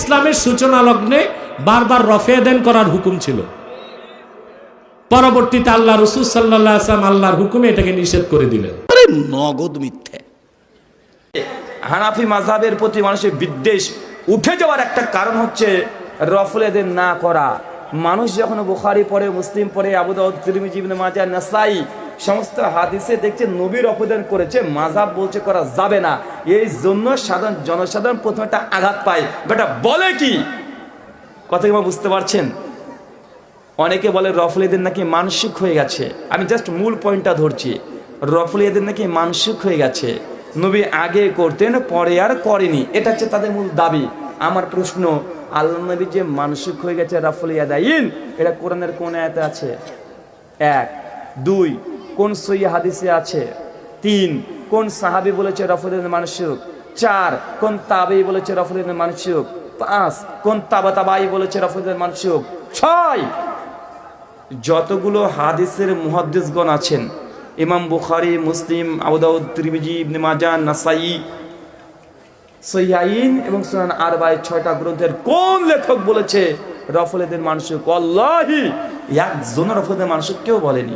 ইসলামের সূচনা লগ্নে বারবার রফে দেন করার হুকুম ছিল। পরবর্তীতে আল্লাহ রাসূল সাল্লাল্লাহু আলাইহি ওয়াসাল্লাম আল্লাহর হুকুমে এটাকে নিষেধ করে দিলেন। নগদ মিথ্যে। হানাফি মাযহাবের প্রতি মানুষের বিদ্বেষ উঠে যাওয়ার একটা কারণ হচ্ছে রফুল এদেন না করা। মানুষ যখন বুখারী পড়ে, মুসলিম পড়ে, আবু দাউদ, তিরমিজি, ইবনে মাজাহ, নাসাই সমস্ত হাদিসে দেখছে নবী রফুদান করেছে, মাযহাব বলছে করা যাবে না। এই জন্য সাধারণ জনসাধারণ প্রথমে একটা আঘাত পায়, বেটা বলে কি কথা কি বুঝতে পারছেন? অনেকে বলে রফুল এদের নাকি মানসিক হয়ে গেছে। আমি জাস্ট মূল পয়েন্টটা ধরছি, রফুল এদের নাকি মানসিক হয়ে গেছে, নবী আগে করতেন পরে আর করেনি, এটা হচ্ছে তাদের মূল দাবি। আমার প্রশ্ন, আল্লাহ নবী যে মানসিক হয়ে গেছে রাফুল ইয়াদাইন, এটা কোরআনের কোন আয়াতে আছে? 1 2 কোন সহিহ হাদিসে আছে? 3 কোন সাহাবী বলেছে রাফুল ইয়াদাইন মানসিক? 4 কোন তাবেঈ বলেছে রাফুল ইয়াদাইন মানসিক? 5 কোন তাবাই বলেছে রাফুল ইয়াদাইন মানসিক? 6 যতগুলো হাদিসের মুহাদ্দিসগণ আছেন, ইমাম বুখারী, মুসলিম, আবু দাউদ, তিরমিজি, ইবনে মাজাহ, নাসাই, সহিহাইন এবং সুনান আরবাঈ, 6টা গ্রন্থের কোন লেখক বলেছে রফুল এদের মানসিক? ওয়াল্লাহি একজন রফুল এদের মানসিক কেউ বলেনি।